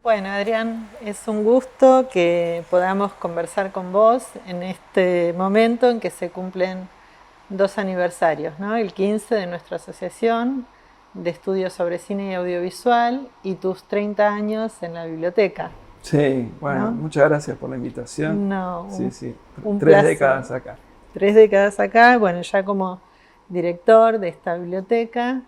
Bueno, Adrián, es un gusto que podamos conversar con vos en este momento en que se cumplen dos aniversarios, ¿no? El 15 de nuestra asociación de estudios sobre cine y audiovisual y tus 30 años en la biblioteca, Sí, bueno, ¿no? muchas gracias por la invitación. No, Sí, sí, un tres placer. décadas acá. 3 décadas acá, bueno, ya como director de esta biblioteca.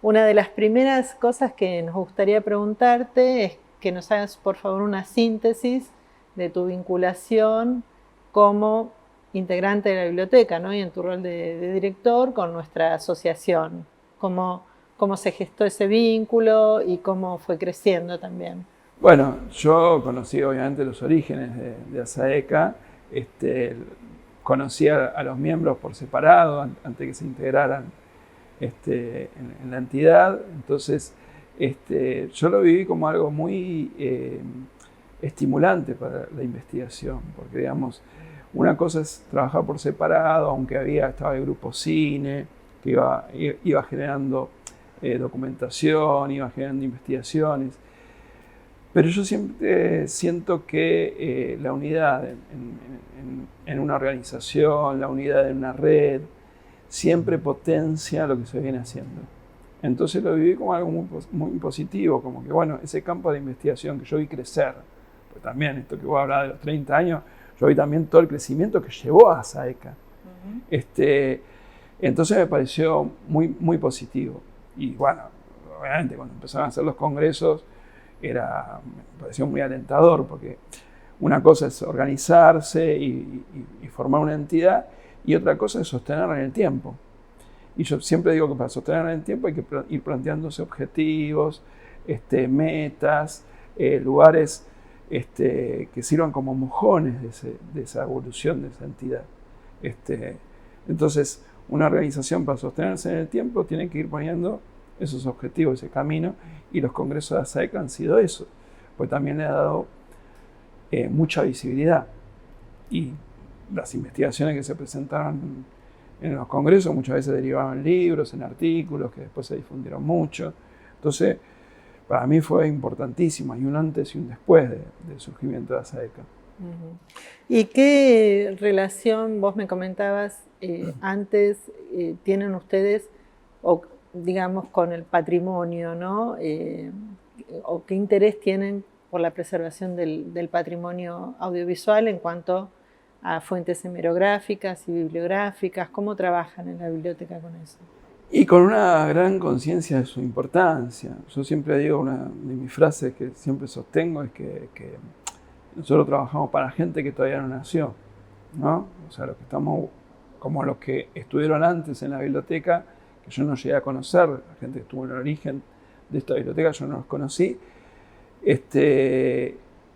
Una de las primeras cosas que nos gustaría preguntarte es que nos hagas, por favor, una síntesis de tu vinculación como integrante de la biblioteca, ¿no? Y en tu rol de director con nuestra asociación. Cómo se gestó ese vínculo y cómo fue creciendo también. Bueno, yo conocí obviamente los orígenes de ASAECA, este, conocí a los miembros por separado antes que se integraran en la entidad, entonces yo lo viví como algo muy estimulante para la investigación, porque digamos, una cosa es trabajar por separado, aunque estaba el grupo cine, que iba generando documentación, iba generando investigaciones, pero yo siempre siento que la unidad en una organización, la unidad en una red, siempre potencia lo que se viene haciendo. Entonces lo viví como algo muy positivo, como que bueno, ese campo de investigación que yo vi crecer, pues también esto que vos hablabas de los 30 años, yo vi también todo el crecimiento que llevó a SAECA. Entonces me pareció muy positivo. Y bueno, obviamente cuando empezaron a hacer los congresos, me pareció muy alentador, porque una cosa es organizarse y formar una entidad, y otra cosa es sostenerla en el tiempo. Y yo siempre digo que para sostenerla en el tiempo hay que ir planteándose objetivos, metas, lugares que sirvan como mojones de esa evolución de esa entidad. Entonces, una organización para sostenerse en el tiempo tiene que ir poniendo esos objetivos, ese camino, y los congresos de ASAECA han sido eso, pues también le ha dado mucha visibilidad. Y las investigaciones que se presentaron en los congresos muchas veces derivaban en libros, en artículos que después se difundieron mucho. Entonces, para mí fue importantísimo, hay un antes y un después del surgimiento de ASAECA. ¿Y qué relación, vos me comentabas antes, tienen ustedes, o digamos, con el patrimonio, ¿no? ¿O qué interés tienen por la preservación del patrimonio audiovisual en cuanto a fuentes hemerográficas y bibliográficas? ¿Cómo trabajan en la biblioteca con eso? Y con una gran conciencia de su importancia. Yo siempre digo, una de mis frases que siempre sostengo es que nosotros trabajamos para gente que todavía no nació, ¿no? O sea, los que estamos como los que estuvieron antes en la biblioteca, que yo no llegué a conocer, la gente que estuvo en el origen de esta biblioteca, yo no los conocí,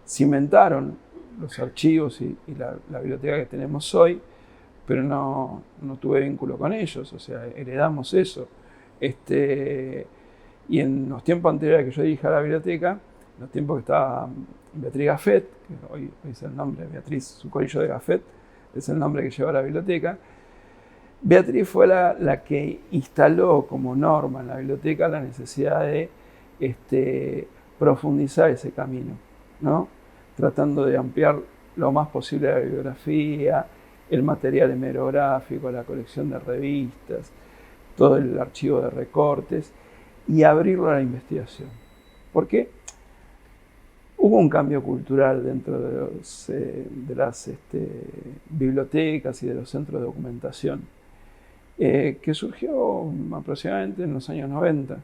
cimentaron los archivos y la biblioteca que tenemos hoy, pero no tuve vínculo con ellos, o sea, heredamos eso. Y en los tiempos anteriores que yo dirigía la biblioteca, en los tiempos que estaba Beatriz Gaffet, que hoy es el nombre, Beatriz Sucorillo de Gaffet, es el nombre que lleva la biblioteca, Beatriz fue la que instaló como norma en la biblioteca la necesidad de profundizar ese camino, ¿no? Tratando de ampliar lo más posible la bibliografía, el material hemerográfico, la colección de revistas, todo el archivo de recortes y abrirlo a la investigación. Porque hubo un cambio cultural dentro de las bibliotecas y de los centros de documentación que surgió aproximadamente en los años 90,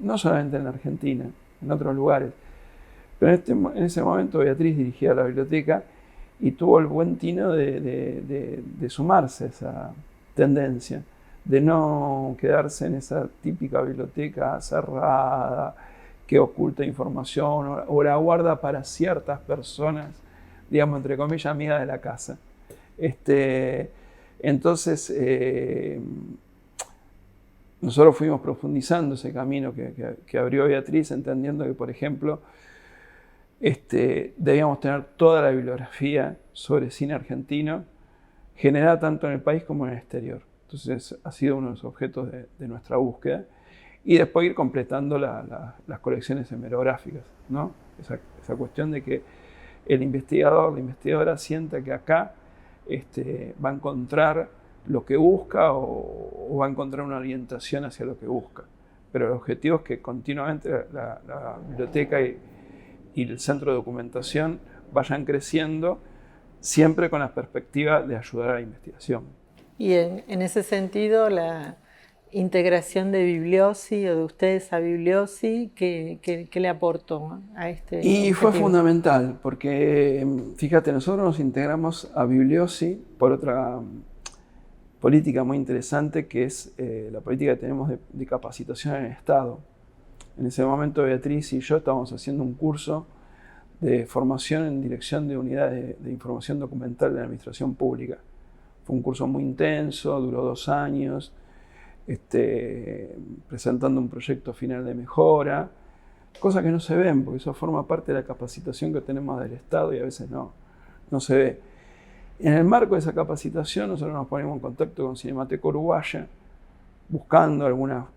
no solamente en la Argentina, en otros lugares. Pero en ese momento Beatriz dirigía la biblioteca y tuvo el buen tino de sumarse a esa tendencia, de no quedarse en esa típica biblioteca cerrada, que oculta información o la guarda para ciertas personas, digamos, entre comillas, amigas de la casa. Entonces, nosotros fuimos profundizando ese camino que abrió Beatriz, entendiendo que, por ejemplo, debíamos tener toda la bibliografía sobre cine argentino, generada tanto en el país como en el exterior. Entonces, ha sido uno de los objetos de nuestra búsqueda. y después ir completando las colecciones hemerográficas, ¿no? Esa cuestión de que el investigador, la investigadora sienta que acá va a encontrar lo que busca o va a encontrar una orientación hacia lo que busca. Pero el objetivo es que continuamente la biblioteca y el centro de documentación vayan creciendo, siempre con la perspectiva de ayudar a la investigación. Y en ese sentido, la integración de Bibliosi o de ustedes a Bibliosi, ¿qué le aportó a este objetivo? Fue fundamental, porque fíjate, nosotros nos integramos a Bibliosi por otra política muy interesante, que es la política que tenemos de capacitación en el Estado. En ese momento Beatriz y yo estábamos haciendo un curso de formación en dirección de unidades de información documental de la administración pública. Fue un curso muy intenso, duró 2 años, presentando un proyecto final de mejora, cosas que no se ven, porque eso forma parte de la capacitación que tenemos del Estado y a veces no se ve. En el marco de esa capacitación nosotros nos ponemos en contacto con Cinemateca Uruguaya, buscando alguna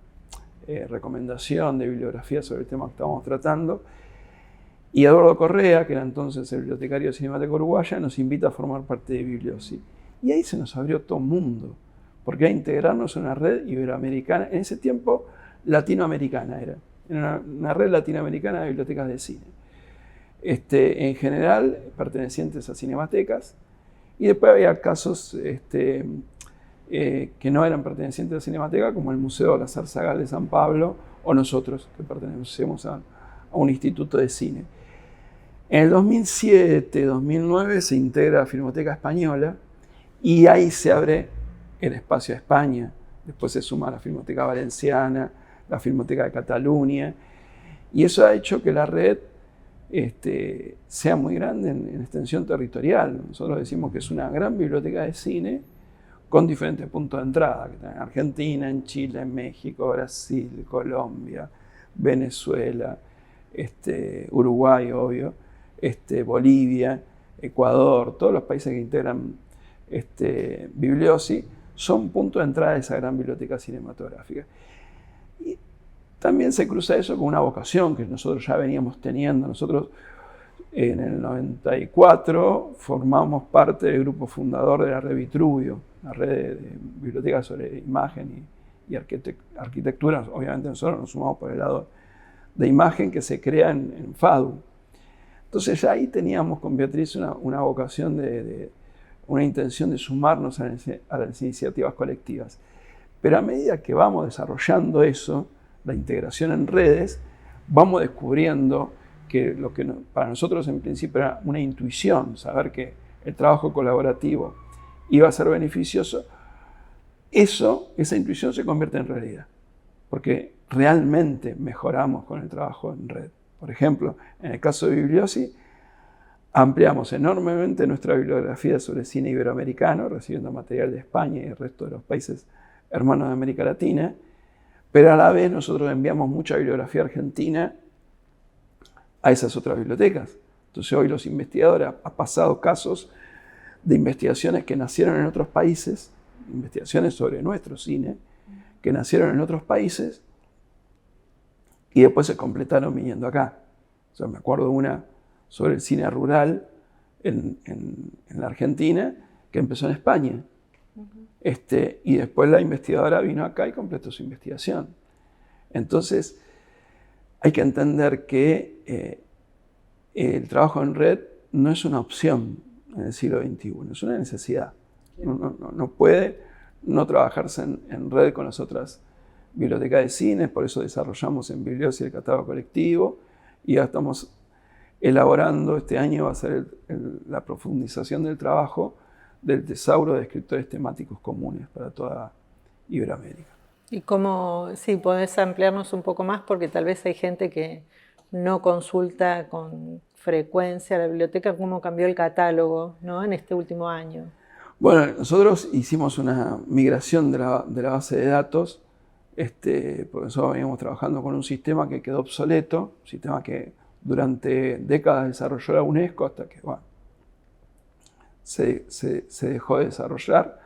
recomendación de bibliografía sobre el tema que estábamos tratando, y Eduardo Correa, que era entonces el bibliotecario de Cinemateca Uruguaya, nos invita a formar parte de Bibliosi. Y ahí se nos abrió todo el mundo, porque era integrarnos en una red iberoamericana, en ese tiempo latinoamericana era una red latinoamericana de bibliotecas de cine. En general, pertenecientes a cinematecas, y después había casos que no eran pertenecientes a Cinemateca, como el Museo de la Zarzagal de San Pablo, o nosotros, que pertenecemos a un instituto de cine. En el 2007-2009 se integra Filmoteca Española, y ahí se abre el espacio a España. Después se suma la Filmoteca Valenciana, la Filmoteca de Cataluña, y eso ha hecho que la red sea muy grande en extensión territorial. Nosotros decimos que es una gran biblioteca de cine con diferentes puntos de entrada, que está en Argentina, en Chile, en México, Brasil, Colombia, Venezuela, Uruguay, obvio, Bolivia, Ecuador, todos los países que integran Bibliosi son puntos de entrada de esa gran biblioteca cinematográfica. Y también se cruza eso con una vocación que nosotros ya veníamos teniendo. Nosotros en el 94 formamos parte del grupo fundador de la red Vitruvio, la red de bibliotecas sobre imagen y arquitectura. Obviamente nosotros nos sumamos por el lado de imagen que se crea en FADU. Entonces ya ahí teníamos con Beatriz una vocación una intención de sumarnos a las iniciativas colectivas. Pero a medida que vamos desarrollando eso, la integración en redes, vamos descubriendo que lo que para nosotros en principio era una intuición, saber que el trabajo colaborativo iba a ser beneficioso, esa intuición se convierte en realidad, porque realmente mejoramos con el trabajo en red. Por ejemplo, en el caso de Bibliosi, ampliamos enormemente nuestra bibliografía sobre cine iberoamericano, recibiendo material de España y el resto de los países hermanos de América Latina, pero a la vez nosotros enviamos mucha bibliografía argentina a esas otras bibliotecas. Entonces hoy los investigadores han pasado casos de investigaciones que nacieron en otros países, investigaciones sobre nuestro cine, que nacieron en otros países y después se completaron viniendo acá. O sea, me acuerdo una sobre el cine rural en la Argentina, que empezó en España. Y después la investigadora vino acá y completó su investigación. Entonces, hay que entender que el trabajo en red no es una opción en el siglo XXI, es una necesidad. No puede no trabajarse en red con las otras bibliotecas de cine, por eso desarrollamos en Bibliosi el catálogo colectivo, y ya estamos elaborando, este año va a ser la profundización del trabajo del tesauro de escritores temáticos comunes para toda Iberoamérica. Y cómo, sí, podés ampliarnos un poco más, porque tal vez hay gente que no consulta con frecuencia la biblioteca, cómo cambió el catálogo, ¿no?, en este último año. Bueno, nosotros hicimos una migración de la base de datos, porque nosotros veníamos trabajando con un sistema que quedó obsoleto, un sistema que durante décadas desarrolló la UNESCO hasta que se dejó de desarrollar.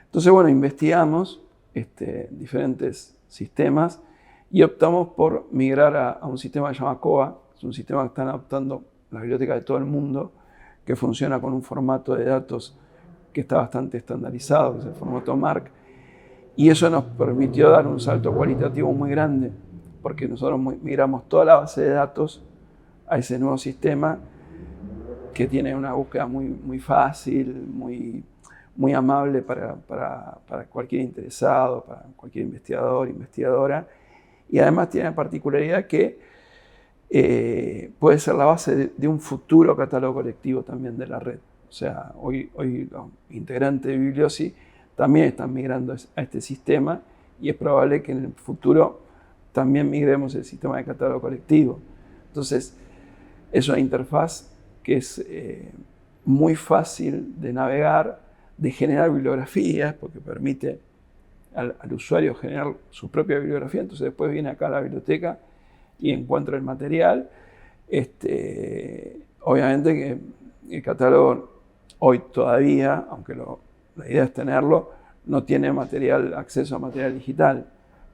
Entonces, investigamos diferentes sistemas y optamos por migrar a un sistema que se llama COA, es un sistema que están adoptando las bibliotecas de todo el mundo, que funciona con un formato de datos que está bastante estandarizado, que es el formato MARC, y eso nos permitió dar un salto cualitativo muy grande, porque nosotros migramos toda la base de datos a ese nuevo sistema que tiene una búsqueda muy fácil, muy amable para cualquier interesado, para cualquier investigador, investigadora, y además tiene la particularidad que puede ser la base de un futuro catálogo colectivo también de la red. O sea, hoy los integrantes de Bibliosi también están migrando a este sistema y es probable que en el futuro también migremos el sistema de catálogo colectivo. Entonces, es una interfaz que es muy fácil de navegar, de generar bibliografías, porque permite al usuario generar su propia bibliografía, entonces después viene acá a la biblioteca y encuentra el material. Obviamente que el catálogo hoy todavía, aunque la idea es tenerlo, no tiene acceso a material digital,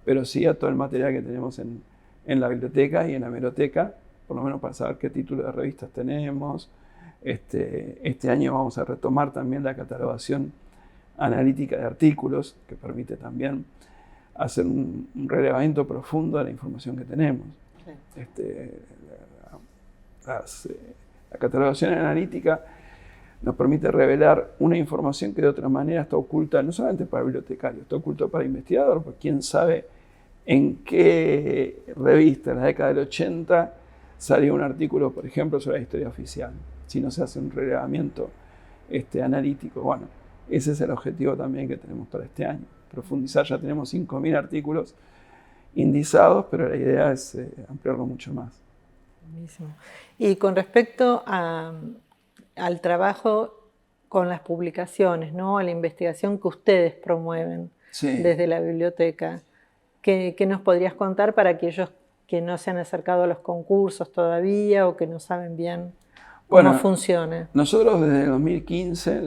pero sí a todo el material que tenemos en la biblioteca y en la hemeroteca, por lo menos para saber qué título de revistas tenemos. Este año vamos a retomar también la catalogación analítica de artículos, que permite también hacer un relevamiento profundo de la información que tenemos. La catalogación analítica nos permite revelar una información que de otra manera está oculta, no solamente para el bibliotecario, está oculta para el investigador, porque quién sabe en qué revista en la década del 80 salió un artículo, por ejemplo, sobre la historia oficial, si no se hace un relevamiento analítico. Bueno, ese es el objetivo también que tenemos para este año. Profundizar, ya tenemos 5.000 artículos indizados, pero la idea es ampliarlo mucho más. Buenísimo. Y con respecto al trabajo con las publicaciones, ¿no? A la investigación que ustedes promueven desde la biblioteca, ¿qué nos podrías contar para aquellos que no se han acercado a los concursos todavía o que no saben bien cómo funciona? Nosotros desde 2015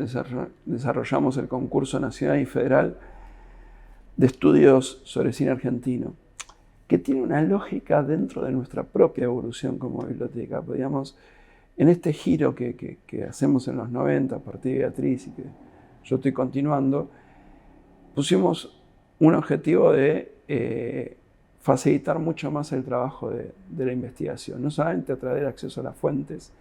desarrollamos el concurso nacional y federal de estudios sobre cine argentino, que tiene una lógica dentro de nuestra propia evolución como biblioteca. Digamos, en este giro que hacemos en los 90 a partir de Beatriz y que yo estoy continuando, pusimos un objetivo de facilitar mucho más el trabajo de la investigación, no solamente a través del acceso a las fuentes,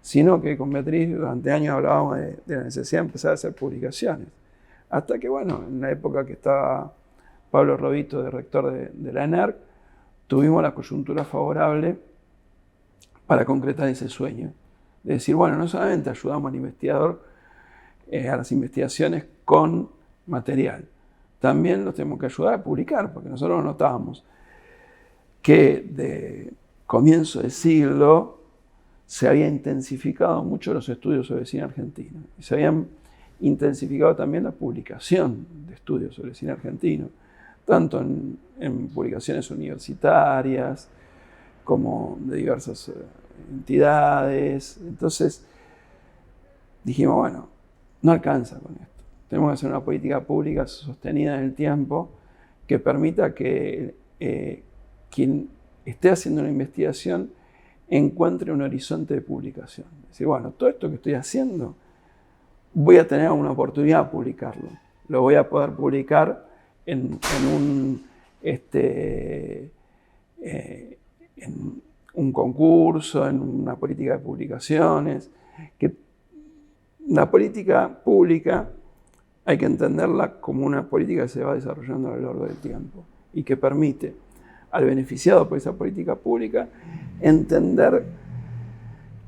sino que con Beatriz durante años hablábamos de la necesidad de empezar a hacer publicaciones. Hasta que, bueno, en la época que estaba Pablo Robito de rector de la ENERC, tuvimos la coyuntura favorable para concretar ese sueño. De decir, bueno, no solamente ayudamos al investigador a las investigaciones con material, también los tenemos que ayudar a publicar, porque nosotros notábamos que de comienzo del siglo se había intensificado mucho los estudios sobre cine argentino y se habían intensificado también la publicación de estudios sobre cine argentino, tanto en publicaciones universitarias como de diversas entidades. Entonces dijimos, bueno, no alcanza con esto. Tenemos que hacer una política pública sostenida en el tiempo que permita que quien esté haciendo una investigación encuentre un horizonte de publicación. Es decir, bueno, todo esto que estoy haciendo, voy a tener una oportunidad de publicarlo. Lo voy a poder publicar en un concurso, en una política de publicaciones. Que la política pública hay que entenderla como una política que se va desarrollando a lo largo del tiempo y que permite al beneficiado por esa política pública entender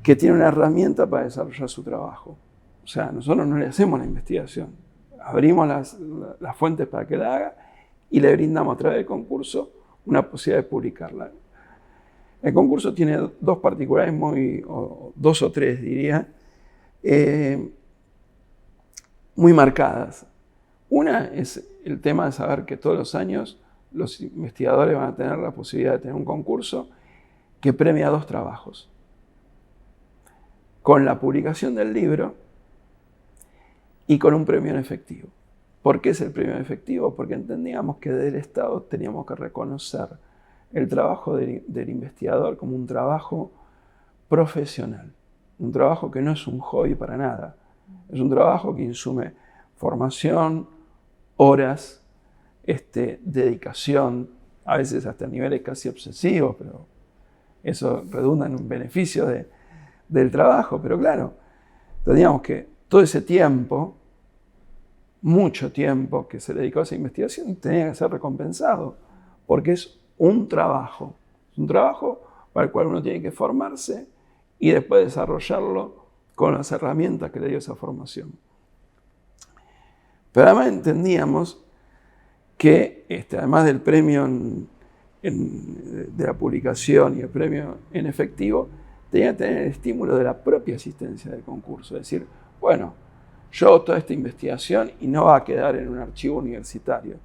que tiene una herramienta para desarrollar su trabajo. O sea, nosotros no le hacemos la investigación, abrimos las fuentes para que la haga y le brindamos a través del concurso una posibilidad de publicarla. El concurso tiene dos particulares, dos o tres diría, muy marcadas. Una es el tema de saber que todos los años los investigadores van a tener la posibilidad de tener un concurso que premia 2 trabajos. Con la publicación del libro y con un premio en efectivo. ¿Por qué es el premio en efectivo? Porque entendíamos que del Estado teníamos que reconocer el trabajo del investigador como un trabajo profesional, un trabajo que no es un hobby para nada, es un trabajo que insume formación, horas, dedicación, a veces hasta niveles casi obsesivos, pero eso redunda en un beneficio del trabajo. Pero claro, teníamos que todo ese tiempo, mucho tiempo que se le dedicó a esa investigación, tenía que ser recompensado, porque es un trabajo para el cual uno tiene que formarse y después desarrollarlo con las herramientas que le dio esa formación. Pero además entendíamos que, además del premio de la publicación y el premio en efectivo, tenía que tener el estímulo de la propia asistencia del concurso. Es decir, bueno, yo hago toda esta investigación y no va a quedar en un archivo universitario.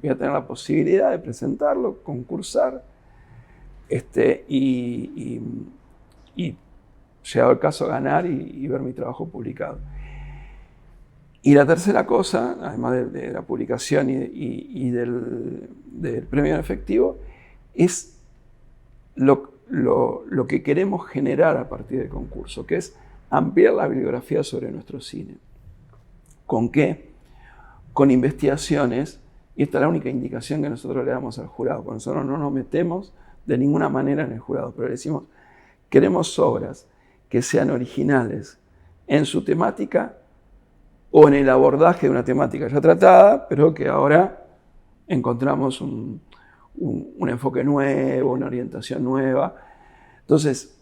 Voy a tener la posibilidad de presentarlo, concursar, y llegado el caso, ganar y ver mi trabajo publicado. Y la tercera cosa, además de la publicación y del premio en efectivo, es lo que queremos generar a partir del concurso, que es ampliar la bibliografía sobre nuestro cine. ¿Con qué? Con investigaciones, y esta es la única indicación que nosotros le damos al jurado. Porque nosotros no nos metemos de ninguna manera en el jurado, pero le decimos, queremos obras que sean originales en su temática o en el abordaje de una temática ya tratada, pero que ahora encontramos un enfoque nuevo, una orientación nueva. Entonces,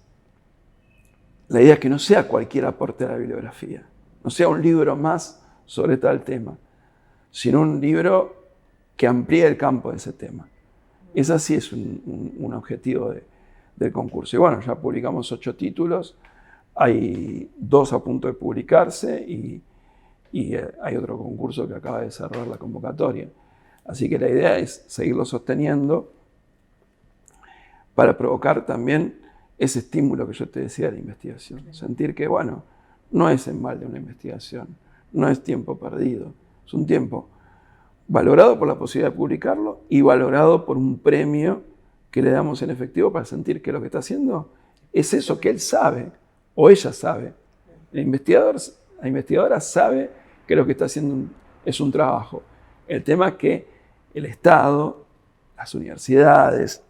la idea es que no sea cualquier aporte a la bibliografía, no sea un libro más sobre tal tema, sino un libro que amplíe el campo de ese tema. Ese sí es un objetivo del concurso. Y bueno, ya publicamos 8 títulos, hay 2 a punto de publicarse y hay otro concurso que acaba de cerrar la convocatoria. Así que la idea es seguirlo sosteniendo para provocar también ese estímulo que yo te decía de la investigación. Sentir que, bueno, no es en balde una investigación, no es tiempo perdido, es un tiempo valorado por la posibilidad de publicarlo y valorado por un premio que le damos en efectivo para sentir que lo que está haciendo es eso que él sabe o ella sabe. La investigadora sabe que lo que está haciendo es un trabajo. El tema es que el Estado, las universidades,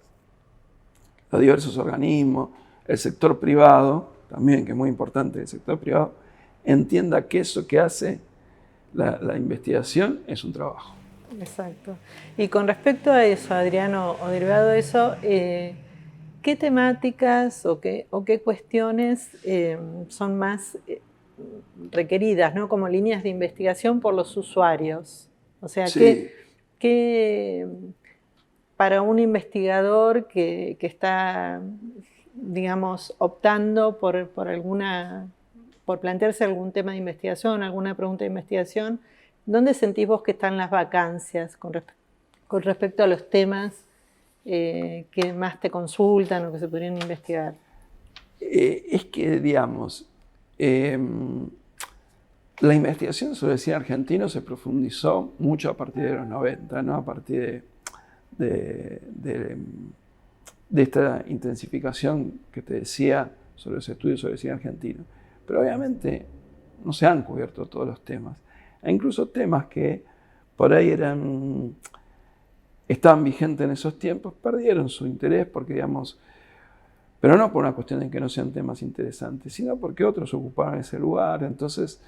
los diversos organismos, el sector privado, también, que es muy importante el sector privado, entienda que eso que hace la investigación es un trabajo. Exacto. Y con respecto a eso, Adriano, o derivado de eso, ¿qué temáticas o qué cuestiones son más requeridas, ¿no? Como líneas de investigación por los usuarios? O sea, Sí. ¿qué para un investigador que está, digamos, optando por plantearse algún tema de investigación, alguna pregunta de investigación, ¿dónde sentís vos que están las vacancias con respecto a los temas que más te consultan o que se podrían investigar? Es que, digamos, la investigación sobre el cine argentino se profundizó mucho a partir de los 90, ¿no? A partir de esta intensificación que te decía sobre los estudios sobre el cine argentino. Pero obviamente no se han cubierto todos los temas. Hay incluso temas que por ahí estaban vigentes en esos tiempos, perdieron su interés porque, digamos, pero no por una cuestión de que no sean temas interesantes, sino porque otros ocupaban ese lugar. Entonces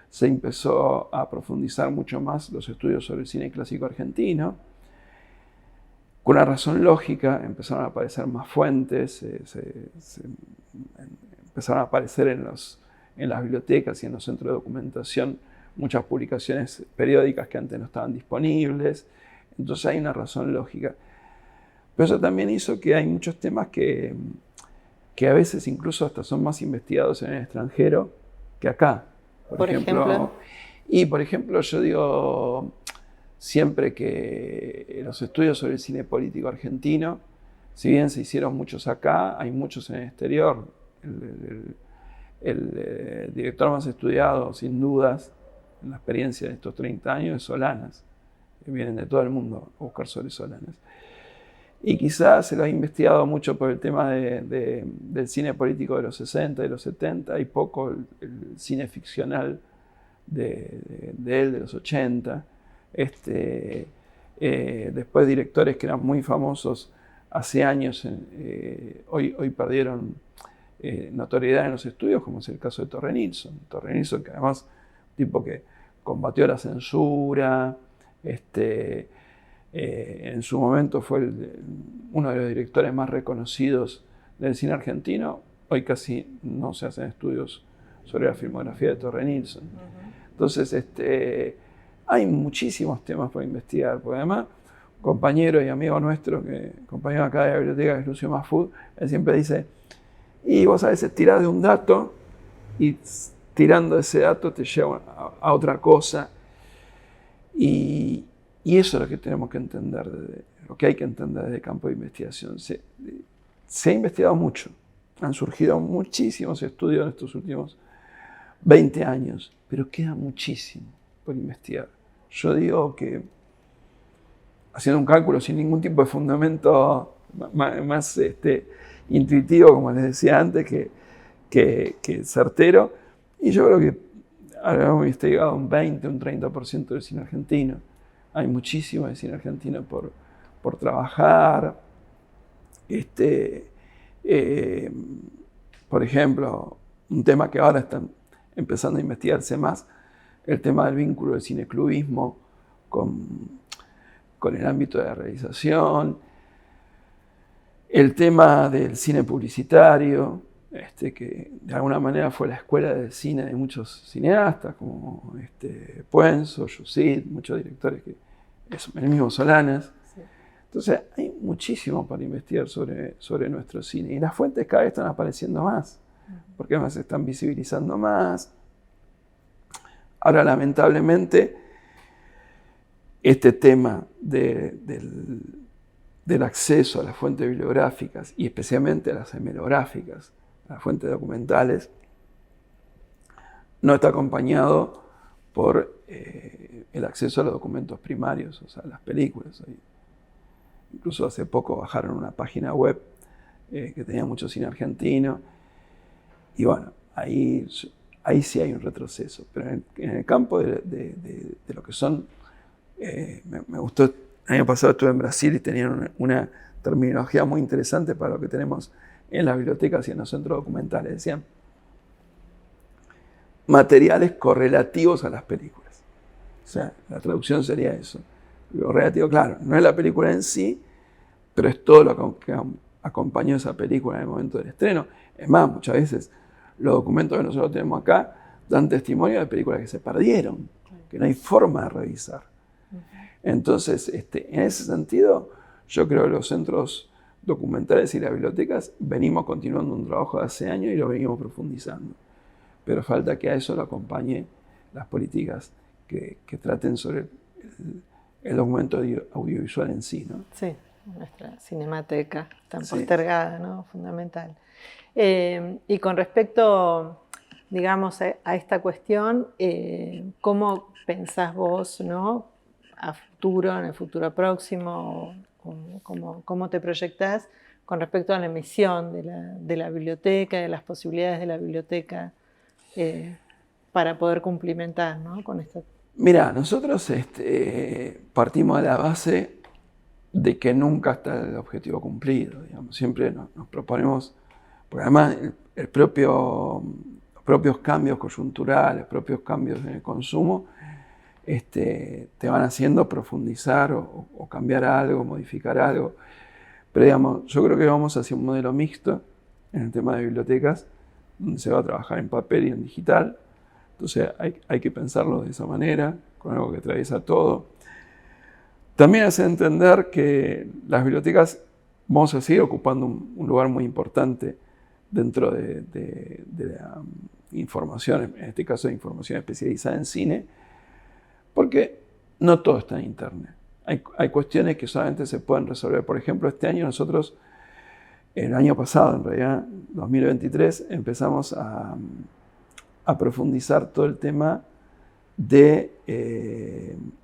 se empezó a profundizar mucho más los estudios sobre el cine clásico argentino. Con una razón lógica, empezaron a aparecer más fuentes, empezaron a aparecer en las bibliotecas y en los centros de documentación muchas publicaciones periódicas que antes no estaban disponibles. Entonces hay una razón lógica. Pero eso también hizo que hay muchos temas que a veces incluso hasta son más investigados en el extranjero que acá. Por ejemplo. Y por ejemplo, yo digo siempre que los estudios sobre el cine político argentino, si bien se hicieron muchos acá, hay muchos en el exterior. El director más estudiado, sin dudas, en la experiencia de estos 30 años, es Solanas, que vienen de todo el mundo a buscar sobre Solanas. Y quizás se lo ha investigado mucho por el tema del cine político de los 60 y los 70 y poco el cine ficcional de él, de los 80. Después directores que eran muy famosos hace años, hoy perdieron notoriedad en los estudios, como es el caso de Torre Nilsson. Torre Nilsson, que además tipo que combatió la censura, en su momento fue uno de los directores más reconocidos del cine argentino. Hoy casi no se hacen estudios sobre la filmografía de Torre Nilsson. Entonces, hay muchísimos temas por investigar, porque además, compañero y amigo nuestro, compañero acá de la biblioteca, que es Lucio Mahfoud, él siempre dice, y vos a veces tirás de un dato y tirando ese dato te lleva a otra cosa. Y eso es lo que tenemos que entender, lo que hay que entender desde el campo de investigación. Se ha investigado mucho, han surgido muchísimos estudios en estos últimos 20 años, pero queda muchísimo por investigar. Yo digo que, haciendo un cálculo sin ningún tipo de fundamento más intuitivo, como les decía antes, que certero, y yo creo que habíamos investigado un 20, un 30% del cine argentino. Hay muchísimo de cine argentino por trabajar. Por ejemplo, un tema que ahora están empezando a investigarse más, el tema del vínculo del cineclubismo con el ámbito de la realización, el tema del cine publicitario, que de alguna manera fue la escuela del cine de muchos cineastas, como Puenzo, Yusit, muchos directores, el mismo Solanas. Sí. Entonces hay muchísimo para investigar sobre nuestro cine, y las fuentes cada vez están apareciendo más, porque además se están visibilizando más. Ahora, lamentablemente, este tema del acceso a las fuentes bibliográficas, y especialmente a las hemerográficas, a las fuentes documentales, no está acompañado por el acceso a los documentos primarios, o sea, las películas. Incluso hace poco bajaron una página web que tenía mucho cine argentino, y bueno, ahí sí hay un retroceso. Pero en el campo de lo que son, me gustó, el año pasado estuve en Brasil y tenían una terminología muy interesante para lo que tenemos en las bibliotecas y en los centros documentales. Decían materiales correlativos a las películas. O sea, la traducción sería eso. Lo relativo, claro, no es la película en sí, pero es todo lo que acompañó esa película en el momento del estreno. Es más, muchas veces los documentos que nosotros tenemos acá dan testimonio de películas que se perdieron, que no hay forma de revisar. Entonces, en ese sentido, yo creo que los centros documentales y las bibliotecas venimos continuando un trabajo de hace años y lo venimos profundizando. Pero falta que a eso lo acompañe las políticas que traten sobre el documento audiovisual en sí, ¿no? Sí, nuestra cinemateca tan postergada, ¿no? Fundamental. Y con respecto, digamos, a esta cuestión, ¿cómo pensás vos, ¿no? A futuro, en el futuro próximo, ¿cómo te proyectás con respecto a la misión de la biblioteca, de las posibilidades de la biblioteca para poder cumplimentar, ¿no? Con esta... Mira, nosotros partimos de la base de que nunca está el objetivo cumplido, digamos. Siempre nos proponemos, porque además los propios cambios coyunturales, los propios cambios en el consumo, te van haciendo profundizar o cambiar algo, modificar algo. Pero digamos, yo creo que vamos hacia un modelo mixto en el tema de bibliotecas, donde se va a trabajar en papel y en digital. Entonces hay que pensarlo de esa manera, con algo que atraviesa todo. También hace entender que las bibliotecas vamos a seguir ocupando un lugar muy importante dentro de la información, en este caso de información especializada en cine, porque no todo está en internet. Hay cuestiones que solamente se pueden resolver. Por ejemplo, este año nosotros, el año pasado, en realidad, 2023, empezamos a profundizar todo el tema de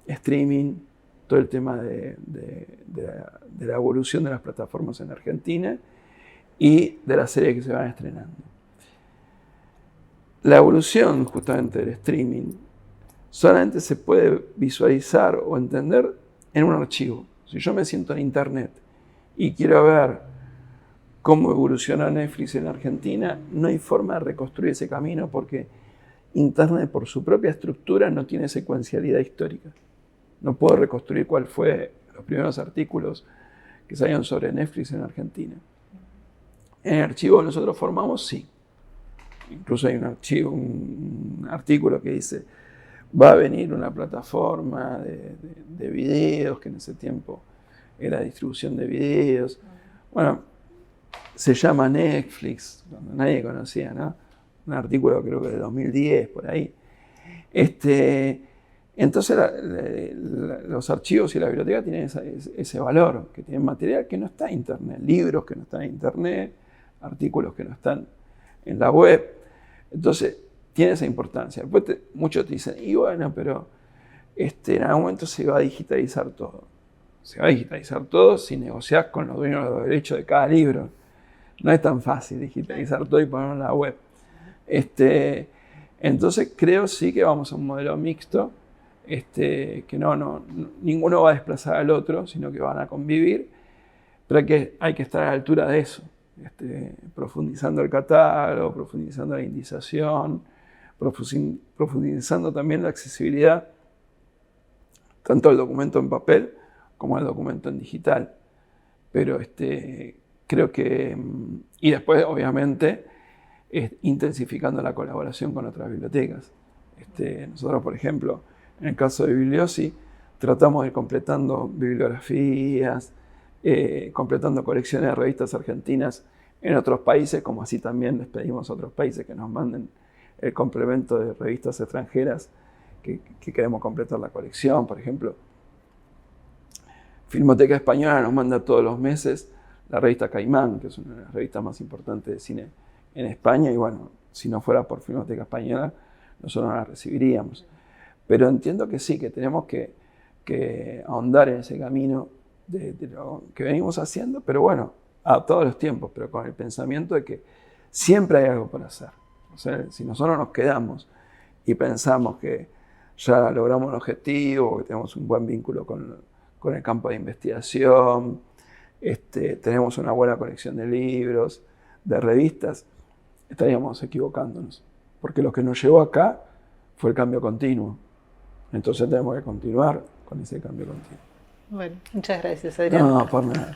streaming, todo el tema de la evolución de las plataformas en Argentina y de las series que se van estrenando. La evolución justamente del streaming solamente se puede visualizar o entender en un archivo. Si yo me siento en internet y quiero ver cómo evoluciona Netflix en Argentina, no hay forma de reconstruir ese camino porque internet por su propia estructura no tiene secuencialidad histórica. No puedo reconstruir cuál fue los primeros artículos que salieron sobre Netflix en Argentina. En el archivo que nosotros formamos, sí. Incluso hay un artículo que dice, va a venir una plataforma de videos, que en ese tiempo era distribución de videos. Bueno, se llama Netflix, cuando nadie conocía, ¿no? Un artículo creo que de 2010, por ahí. Entonces los archivos y la biblioteca tienen ese valor, que tienen material que no está en internet, libros que no están en internet, artículos que no están en la web. Entonces, tiene esa importancia. Después muchos te dicen, y bueno, pero en algún momento se va a digitalizar todo. Se va a digitalizar todo si negociás con los dueños de los derechos de cada libro. No es tan fácil digitalizar todo y ponerlo en la web. Entonces, creo sí que vamos a un modelo mixto, que ninguno va a desplazar al otro, sino que van a convivir, pero hay que estar a la altura de eso. Profundizando el catálogo, profundizando la indización, profundizando también la accesibilidad tanto al documento en papel como al documento en digital. Pero creo que, y después obviamente intensificando la colaboración con otras bibliotecas. Nosotros, por ejemplo, en el caso de Bibliosi, tratamos de ir completando bibliografías, completando colecciones de revistas argentinas en otros países, como así también les pedimos a otros países que nos manden el complemento de revistas extranjeras que queremos completar la colección. Por ejemplo, Filmoteca Española nos manda todos los meses la revista Caimán, que es una de las revistas más importantes de cine en España, y bueno, si no fuera por Filmoteca Española, nosotros no la recibiríamos. Pero entiendo que sí, que tenemos que ahondar en ese camino de lo que venimos haciendo, pero bueno, a todos los tiempos, pero con el pensamiento de que siempre hay algo por hacer. O sea, si nosotros nos quedamos y pensamos que ya logramos un objetivo, que tenemos un buen vínculo con el campo de investigación, tenemos una buena colección de libros, de revistas, estaríamos equivocándonos. Porque lo que nos llevó acá fue el cambio continuo. Entonces tenemos que continuar con ese cambio continuo. Bueno, muchas gracias, Adrián. No, por nada.